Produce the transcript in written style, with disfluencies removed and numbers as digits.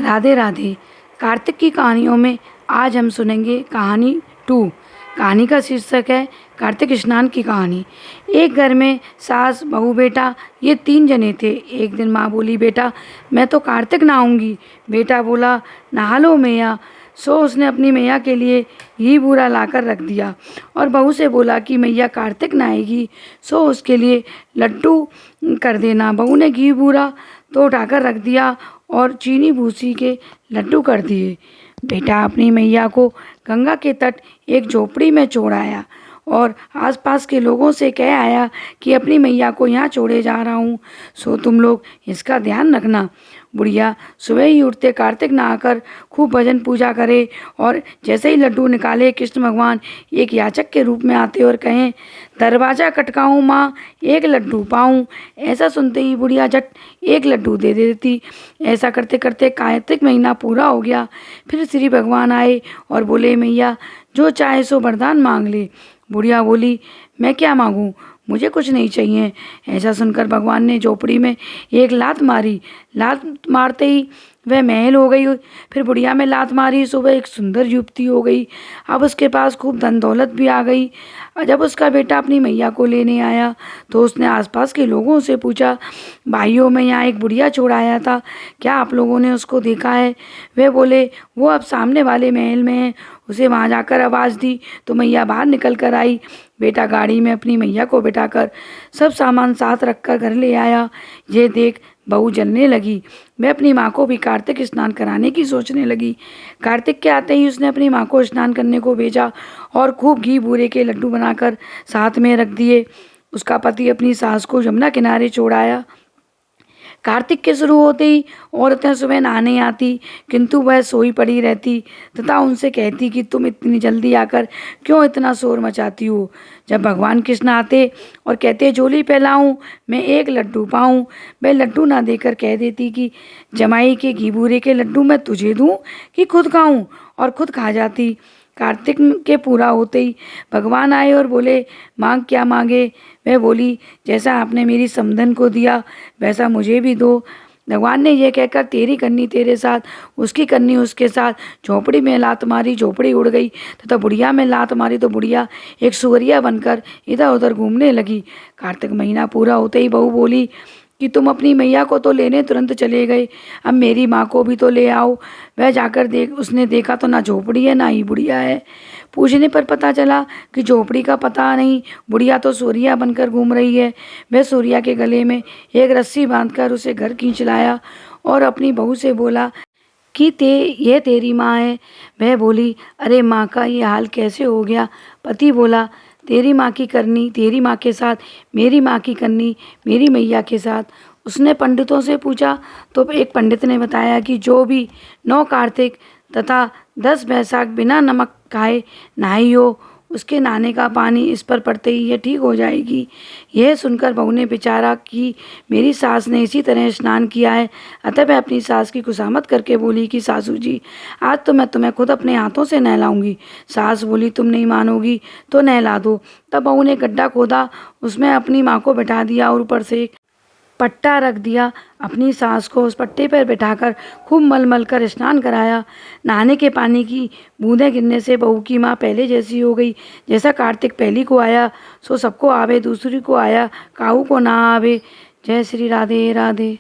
राधे राधे। कार्तिक की कहानियों में आज हम सुनेंगे कहानी 2। कहानी का शीर्षक है कार्तिक स्नान की कहानी। एक घर में सास बहू बेटा ये 3 जने थे। एक दिन माँ बोली, बेटा मैं तो कार्तिक नहाऊंगी। बेटा बोला, नहा लो मैया। सो उसने अपनी मैया के लिए घी बूरा लाकर रख दिया और बहू से बोला कि मैया कार्तिक नहाएगी, सो उसके लिए लड्डू कर देना। बहू ने घी बूरा तो उठाकर रख दिया और चीनी भूसी के लड्डू कर दिए। बेटा अपनी मैया को गंगा के तट एक झोपड़ी में छोड़ आया और आसपास के लोगों से कह आया कि अपनी मैया को यहाँ छोड़े जा रहा हूँ, सो तुम लोग इसका ध्यान रखना। बुढ़िया सुबह ही उठते कार्तिक नहाकर खूब भजन पूजा करे और जैसे ही लड्डू निकाले कृष्ण भगवान एक याचक के रूप में आते और कहें, दरवाज़ा खटकाऊँ माँ, एक लड्डू पाऊँ। ऐसा सुनते ही बुढ़िया झट एक लड्डू दे देती। ऐसा करते करते कार्तिक महीना पूरा हो गया। फिर श्री भगवान आए और बोले, मैया जो चाहे सो वरदान मांग ले। बुढ़िया बोली, मैं क्या मांगूं, मुझे कुछ नहीं चाहिए। ऐसा सुनकर भगवान ने झोपड़ी में एक लात मारी। लात मारते ही वह महल हो गई। फिर बुढ़िया में लात मारी, सुबह एक सुंदर युवती हो गई। अब उसके पास खूब धन दौलत भी आ गई। जब उसका बेटा अपनी मैया को लेने आया तो उसने आसपास के लोगों से पूछा, भाइयों मैं यहाँ एक बुढ़िया छोड़ आया था, क्या आप लोगों ने उसको देखा है? वे बोले, वो अब सामने वाले महल में है। उसे वहाँ जाकर आवाज़ दी तो मैया बाहर निकल कर आई। बेटा गाड़ी में अपनी मैया को बिठाकर सब सामान साथ रखकर घर ले आया। ये देख बहू जलने लगी। वह अपनी माँ को भी कार्तिक स्नान कराने की सोचने लगी। कार्तिक के आते ही उसने अपनी माँ को स्नान करने को भेजा और खूब घी बूरे के लड्डू बनाकर साथ में रख दिए। उसका पति अपनी सास को यमुना किनारे छोड़ आया। कार्तिक के शुरू होते ही औरतें सुबह नहाने आती, किंतु वह सोई पड़ी रहती तथा उनसे कहती कि तुम इतनी जल्दी आकर क्यों इतना शोर मचाती हो। जब भगवान कृष्ण आते और कहते, झोली फैलाऊं मैं एक लड्डू पाऊं, वह लड्डू ना देकर कह देती कि जमाई के घी बूरे के लड्डू मैं तुझे दूं कि खुद खाऊं, और खुद खा जाती। कार्तिक के पूरा होते ही भगवान आए और बोले, मांग क्या मांगे? वह बोली, जैसा आपने मेरी समधन को दिया वैसा मुझे भी दो। भगवान ने यह कहकर तेरी कन्नी तेरे साथ, उसकी कन्नी उसके साथ झोपड़ी में लात मारी। झोपड़ी उड़ गई तथा बुढ़िया में लात मारी तो बुढ़िया एक सुअरिया बनकर इधर उधर घूमने लगी। कार्तिक महीना पूरा होते ही बहू बोली कि तुम अपनी मैया को तो लेने तुरंत चले गए, अब मेरी माँ को भी तो ले आओ। वह जाकर उसने देखा तो ना झोपड़ी है ना ही बुढ़िया है। पूछने पर पता चला कि झोपड़ी का पता नहीं, बुढ़िया तो सूर्या बनकर घूम रही है। वह सूर्या के गले में एक रस्सी बांधकर उसे घर खींच लाया और अपनी बहू से बोला कि ये तेरी माँ है। वह बोली, अरे माँ का ये हाल कैसे हो गया? पति बोला, तेरी माँ की करनी तेरी माँ के साथ, मेरी माँ की करनी मेरी मैया के साथ। उसने पंडितों से पूछा तो एक पंडित ने बताया कि जो भी 9 कार्तिक तथा 10 बैसाख बिना नमक खाए नहाई हो, उसके नहाने का पानी इस पर पड़ते ही ये ठीक हो जाएगी। यह सुनकर बहू ने विचारा कि मेरी सास ने इसी तरह स्नान किया है, अतः वह अपनी सास की खुशामद करके बोली कि सासू जी आज तो मैं तुम्हें खुद अपने हाथों से नहलाऊंगी। सास बोली, तुम नहीं मानोगी तो नहला दो। तब बहू ने गड्ढा खोदा, उसमें अपनी माँ को बैठा दिया और ऊपर से एक पट्टा रख दिया। अपनी सास को उस पट्टे पर बिठाकर खूब मल मल कर स्नान कराया। नहाने के पानी की बूंदें गिरने से बहू की माँ पहले जैसी हो गई। जैसा कार्तिक पहली को आया सो सबको आवे, दूसरी को आया काऊ को ना आवे। जय श्री राधे राधे।